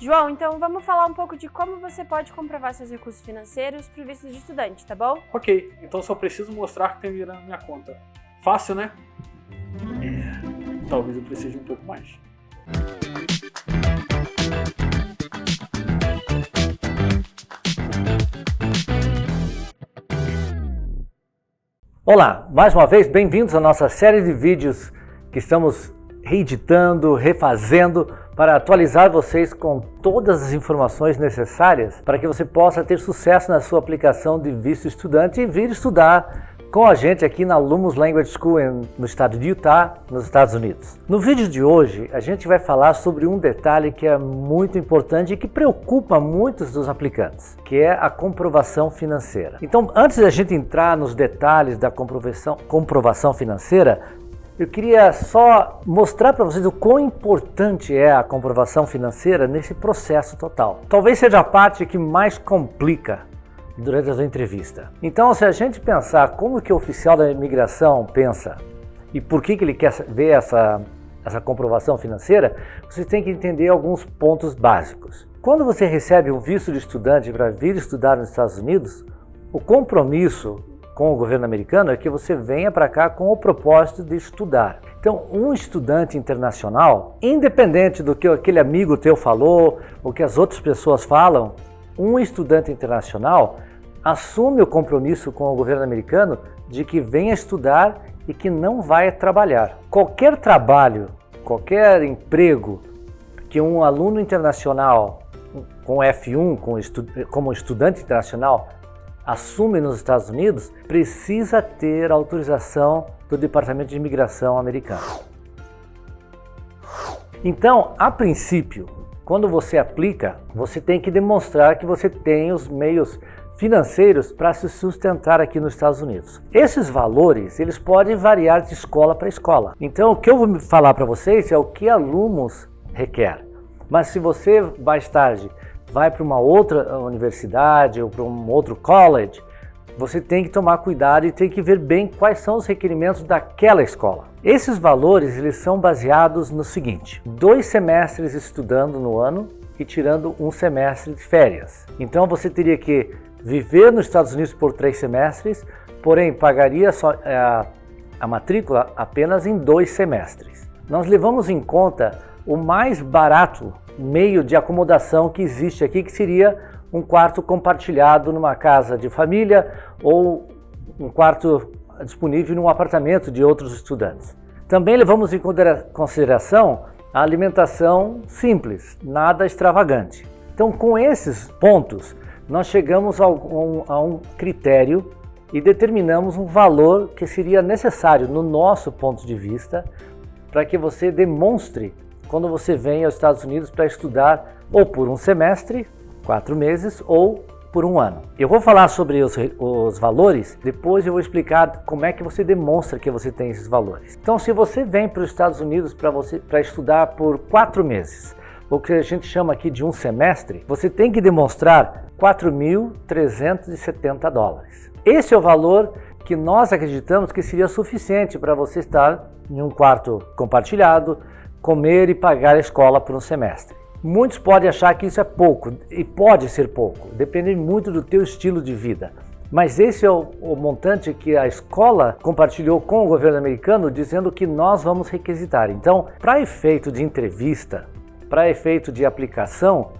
João, então vamos falar um pouco de como você pode comprovar seus recursos financeiros para o visto de estudante, tá bom? Ok, então só preciso mostrar que tem dinheiro na minha conta. Fácil, né? Talvez eu precise um pouco mais. Olá, mais uma vez bem-vindos à nossa série de vídeos que estamos reeditando, refazendo para atualizar vocês com todas as informações necessárias para que você possa ter sucesso na sua aplicação de visto estudante e vir estudar com a gente aqui na Lumos Language School no estado de Utah, nos Estados Unidos. No vídeo de hoje, a gente vai falar sobre um detalhe que é muito importante e que preocupa muitos dos aplicantes, que é a comprovação financeira. Então, antes da gente entrar nos detalhes da comprovação financeira, eu queria só mostrar para vocês o quão importante é a comprovação financeira nesse processo total. Talvez seja a parte que mais complica durante a sua entrevista. Então, se a gente pensar como que o oficial da imigração pensa e por que ele quer ver essa comprovação financeira, você tem que entender alguns pontos básicos. Quando você recebe um visto de estudante para vir estudar nos Estados Unidos, o compromisso com o governo americano é que você venha para cá com o propósito de estudar. Então, um estudante internacional, independente do que aquele amigo teu falou, ou que as outras pessoas falam, um estudante internacional assume o compromisso com o governo americano de que venha estudar e que não vai trabalhar. Qualquer trabalho, qualquer emprego que um aluno internacional com F1, como estudante internacional, assume nos Estados Unidos, precisa ter autorização do Departamento de Imigração americano. Então, a princípio, quando você aplica, você tem que demonstrar que você tem os meios financeiros para se sustentar aqui nos Estados Unidos. Esses valores, eles podem variar de escola para escola. Então, o que eu vou falar para vocês é o que a Lumos requer. Mas se você mais tarde vai para uma outra universidade ou para um outro college, você tem que tomar cuidado e tem que ver bem quais são os requerimentos daquela escola. Esses valores eles são baseados no seguinte: 2 semestres estudando no ano e tirando um semestre de férias. Então você teria que viver nos Estados Unidos por 3 semestres, porém pagaria a matrícula apenas em 2 semestres. Nós levamos em conta o mais barato meio de acomodação que existe aqui, que seria um quarto compartilhado numa casa de família ou um quarto disponível num apartamento de outros estudantes. Também levamos em consideração a alimentação simples, nada extravagante. Então, com esses pontos, nós chegamos a um critério e determinamos um valor que seria necessário, no nosso ponto de vista, para que você demonstre quando você vem aos Estados Unidos para estudar ou por um semestre, 4 meses, ou por um ano. Eu vou falar sobre os valores, depois eu vou explicar como é que você demonstra que você tem esses valores. Então, se você vem para os Estados Unidos para estudar por 4 meses, o que a gente chama aqui de um semestre, você tem que demonstrar $4.370. Esse é o valor que nós acreditamos que seria suficiente para você estar em um quarto compartilhado, comer e pagar a escola por um semestre. Muitos podem achar que isso é pouco, e pode ser pouco, depende muito do teu estilo de vida. Mas esse é o montante que a escola compartilhou com o governo americano, dizendo que nós vamos requisitar. Então, para efeito de entrevista, para efeito de aplicação,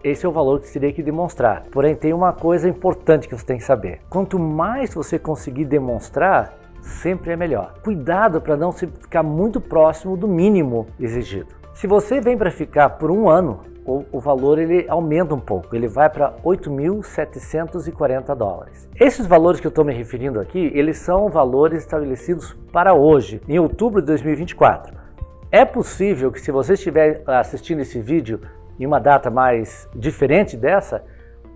esse é o valor que você teria que demonstrar. Porém, tem uma coisa importante que você tem que saber. Quanto mais você conseguir demonstrar, sempre é melhor. Cuidado para não ficar muito próximo do mínimo exigido. Se você vem para ficar por um ano, o valor ele aumenta um pouco, ele vai para $8.740. Esses valores que eu estou me referindo aqui, eles são valores estabelecidos para hoje, em outubro de 2024. É possível que se você estiver assistindo esse vídeo em uma data mais diferente dessa,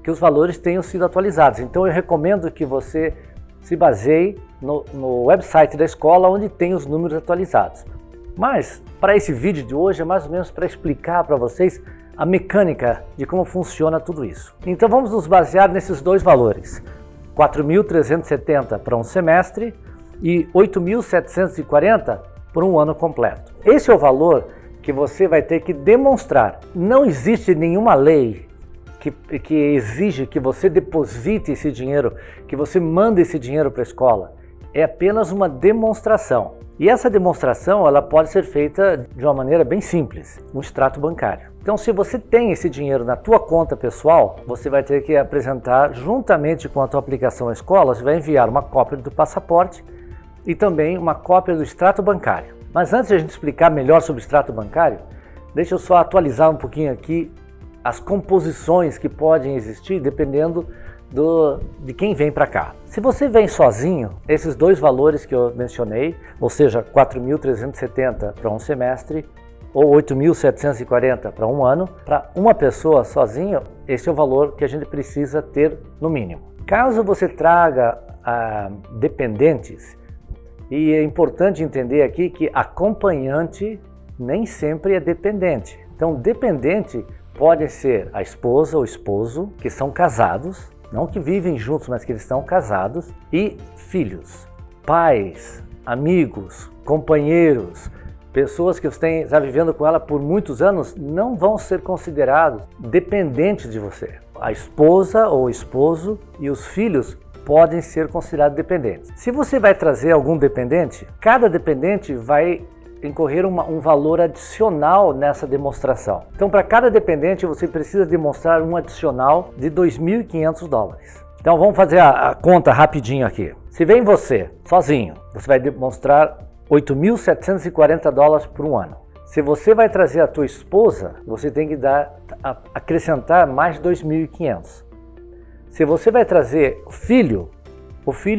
que os valores tenham sido atualizados. Então eu recomendo que você se baseie no website da escola, onde tem os números atualizados. Mas para esse vídeo de hoje é mais ou menos para explicar para vocês a mecânica de como funciona tudo isso. Então vamos nos basear nesses dois valores, 4.370 para um semestre e 8.740 por um ano completo. Esse é o valor que você vai ter que demonstrar. Não existe nenhuma lei que exige que você deposite esse dinheiro, que você mande esse dinheiro para a escola. É apenas uma demonstração. E essa demonstração ela pode ser feita de uma maneira bem simples, um extrato bancário. Então, se você tem esse dinheiro na tua conta pessoal, você vai ter que apresentar juntamente com a tua aplicação à escola, você vai enviar uma cópia do passaporte e também uma cópia do extrato bancário. Mas antes de a gente explicar melhor sobre o extrato bancário, deixa eu só atualizar um pouquinho aqui as composições que podem existir dependendo de quem vem para cá. Se você vem sozinho, esses dois valores que eu mencionei, ou seja, 4.370 para um semestre ou 8.740 para um ano, para uma pessoa sozinho, esse é o valor que a gente precisa ter no mínimo. Caso você traga dependentes, e é importante entender aqui que acompanhante nem sempre é dependente. Então, dependente pode ser a esposa ou esposo, que são casados, não que vivem juntos, mas que eles estão casados, e filhos, pais, amigos, companheiros, pessoas que você está vivendo com ela por muitos anos, não vão ser considerados dependentes de você. A esposa ou esposo e os filhos podem ser considerados dependentes. Se você vai trazer algum dependente, cada dependente vai incorrer um valor adicional nessa demonstração. Então, para cada dependente, você precisa demonstrar um adicional de $2.500. Então, vamos fazer a conta rapidinho aqui. Se vem você, sozinho, você vai demonstrar $8.740 por um ano. Se você vai trazer a tua esposa, você tem que acrescentar mais 2.500. Se você vai trazer o filho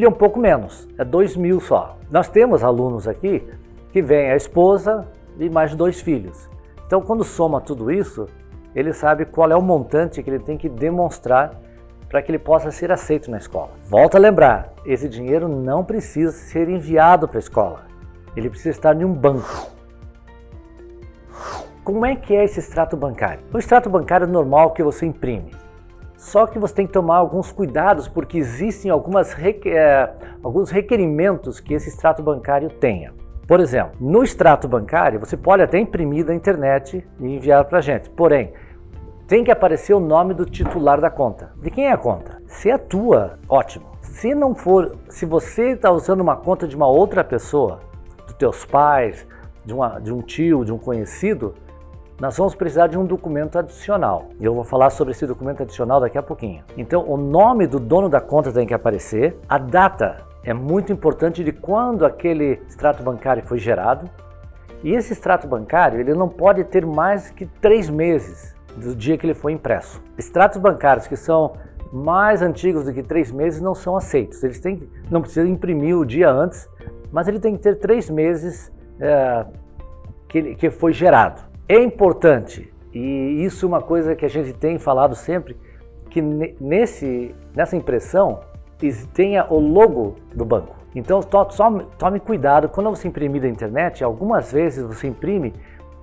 é um pouco menos, é 2.000 só. Nós temos alunos aqui que vem a esposa e mais 2 filhos. Então, quando soma tudo isso, ele sabe qual é o montante que ele tem que demonstrar para que ele possa ser aceito na escola. Volto a lembrar, esse dinheiro não precisa ser enviado para a escola. Ele precisa estar em um banco. Como é que é esse extrato bancário? O extrato bancário é normal que você imprime. Só que você tem que tomar alguns cuidados, porque existem alguns requerimentos que esse extrato bancário tenha. Por exemplo, no extrato bancário, você pode até imprimir da internet e enviar para a gente. Porém, tem que aparecer o nome do titular da conta. De quem é a conta? Se é tua, ótimo. Se não for, se você está usando uma conta de uma outra pessoa, dos teus pais, de um tio, de um conhecido, nós vamos precisar de um documento adicional. E eu vou falar sobre esse documento adicional daqui a pouquinho. Então, o nome do dono da conta tem que aparecer, a data é muito importante de quando aquele extrato bancário foi gerado. E esse extrato bancário ele não pode ter mais que 3 meses do dia que ele foi impresso. Extratos bancários que são mais antigos do que 3 meses não são aceitos. Não precisa imprimir o dia antes, mas ele tem que ter 3 meses que foi gerado. É importante, e isso é uma coisa que a gente tem falado sempre, que nessa impressão tenha o logo do banco. Então tome cuidado, quando você imprimir da internet, algumas vezes você imprime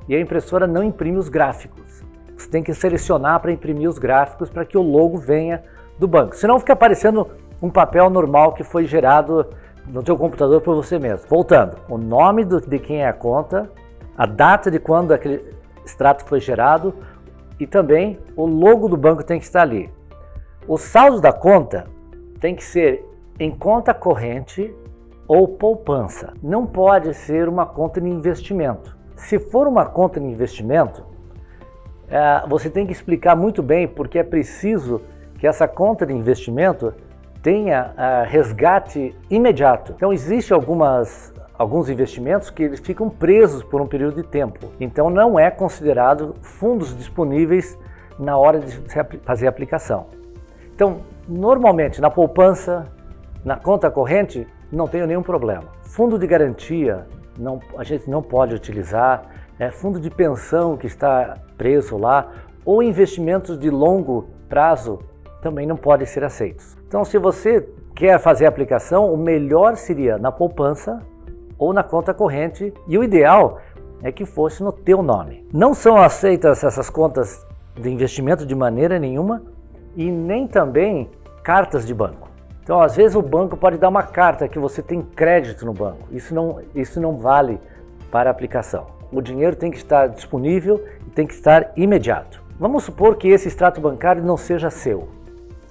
e a impressora não imprime os gráficos. Você tem que selecionar para imprimir os gráficos para que o logo venha do banco. Senão fica aparecendo um papel normal que foi gerado no teu computador por você mesmo. Voltando, o nome de quem é a conta, a data de quando aquele extrato foi gerado e também o logo do banco tem que estar ali. O saldo da conta tem que ser em conta corrente ou poupança. Não pode ser uma conta de investimento. Se for uma conta de investimento, você tem que explicar muito bem porque é preciso que essa conta de investimento tenha resgate imediato. Então existem alguns investimentos que eles ficam presos por um período de tempo. Então não é considerado fundos disponíveis na hora de fazer a aplicação. Então, normalmente na poupança, na conta corrente, não tenho nenhum problema. Fundo de garantia, a gente não pode utilizar. Fundo de pensão que está preso lá, ou investimentos de longo prazo também não podem ser aceitos. Então, se você quer fazer a aplicação, o melhor seria na poupança ou na conta corrente, e o ideal é que fosse no teu nome. Não são aceitas essas contas de investimento de maneira nenhuma e nem também cartas de banco. Então, às vezes o banco pode dar uma carta que você tem crédito no banco. Isso não vale para a aplicação. o dinheiro tem que estar disponível e tem que estar imediato. Vamos supor que esse extrato bancário não seja seu,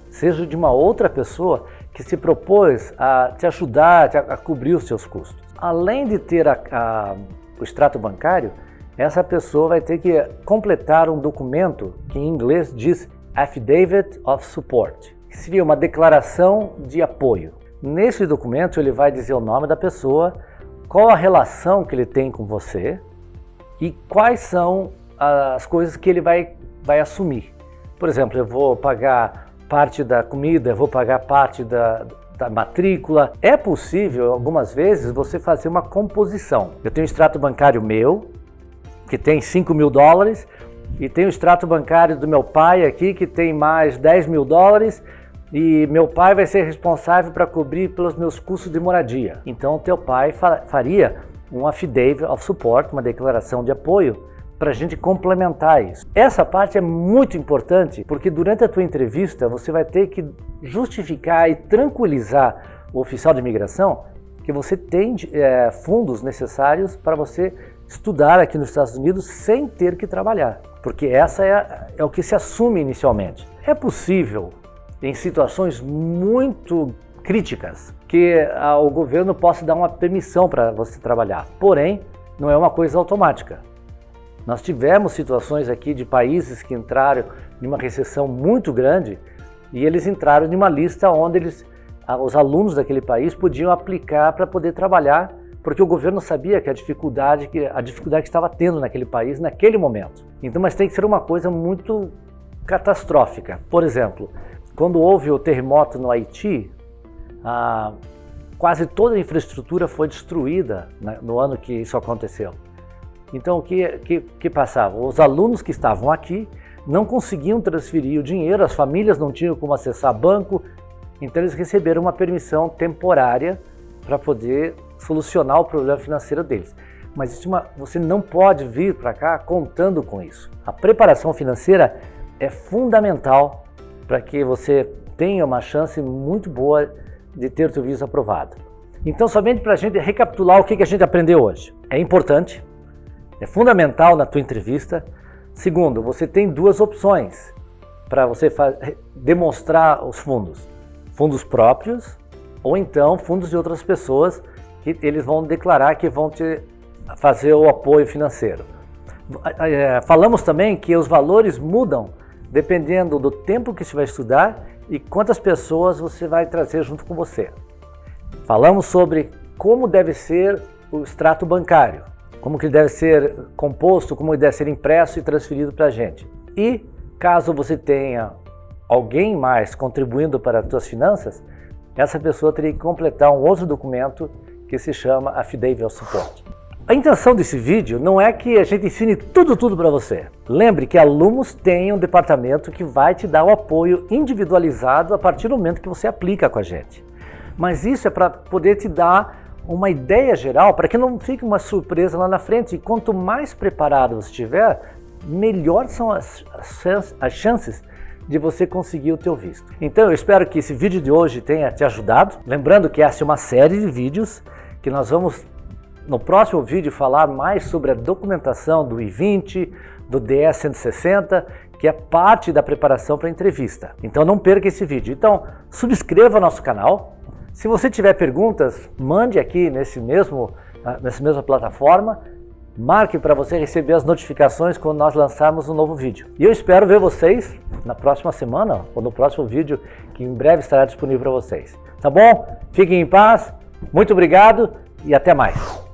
seja de uma outra pessoa que se propôs a te ajudar a cobrir os seus custos. Além de ter o extrato bancário, essa pessoa vai ter que completar um documento que em inglês diz Affidavit of Support, que seria uma declaração de apoio. Nesse documento ele vai dizer o nome da pessoa, qual a relação que ele tem com você e quais são as coisas que ele vai assumir. Por exemplo, eu vou pagar parte da comida, eu vou pagar parte da matrícula. É possível, algumas vezes, você fazer uma composição. Eu tenho um extrato bancário meu, que tem $5.000, e tenho o extrato bancário do meu pai aqui, que tem mais $10.000, e meu pai vai ser responsável para cobrir pelos meus custos de moradia. Então, o teu pai faria um Affidavit of Support, uma declaração de apoio, para a gente complementar isso. Essa parte é muito importante, porque durante a tua entrevista você vai ter que justificar e tranquilizar o oficial de imigração que você tem fundos necessários para você estudar aqui nos Estados Unidos sem ter que trabalhar, porque essa é o que se assume inicialmente. É possível, em situações muito críticas, que o governo possa dar uma permissão para você trabalhar, porém, não é uma coisa automática. Nós tivemos situações aqui de países que entraram em uma recessão muito grande e eles entraram em uma lista onde os alunos daquele país podiam aplicar para poder trabalhar, porque o governo sabia que a dificuldade que estava tendo naquele país naquele momento. Então, mas tem que ser uma coisa muito catastrófica. Por exemplo, quando houve o terremoto no Haiti, quase toda a infraestrutura foi destruída no ano que isso aconteceu. Então, o que passava? Os alunos que estavam aqui não conseguiam transferir o dinheiro, as famílias não tinham como acessar banco, então eles receberam uma permissão temporária para poder solucionar o problema financeiro deles. Mas você não pode vir para cá contando com isso. A preparação financeira é fundamental para que você tenha uma chance muito boa de ter o seu visto aprovado. Então, somente para a gente recapitular o que a gente aprendeu hoje. É importante, é fundamental na tua entrevista. Segundo, você tem duas opções para você demonstrar os fundos. Fundos próprios ou então fundos de outras pessoas que eles vão declarar que vão te fazer o apoio financeiro. Falamos também que os valores mudam dependendo do tempo que você vai estudar e quantas pessoas você vai trazer junto com você. Falamos sobre como deve ser o extrato bancário, como que ele deve ser composto, como ele deve ser impresso e transferido para a gente. E caso você tenha alguém mais contribuindo para as suas finanças, essa pessoa teria que completar um outro documento que se chama Affidavit of Support. A intenção desse vídeo não é que a gente ensine tudo para você. Lembre que a Lumos tem um departamento que vai te dar o apoio individualizado a partir do momento que você aplica com a gente. Mas isso é para poder te dar uma ideia geral, para que não fique uma surpresa lá na frente. E quanto mais preparado você estiver, melhor são as chances de você conseguir o teu visto. Então eu espero que esse vídeo de hoje tenha te ajudado. Lembrando que essa é uma série de vídeos que nós vamos, no próximo vídeo, falar mais sobre a documentação do I-20, do DS-160, que é parte da preparação para a entrevista. Então não perca esse vídeo. Então subscreva nosso canal. Se você tiver perguntas, mande aqui nessa mesma plataforma. Marque para você receber as notificações quando nós lançarmos um novo vídeo. E eu espero ver vocês na próxima semana ou no próximo vídeo que em breve estará disponível para vocês. Tá bom? Fiquem em paz, muito obrigado e até mais.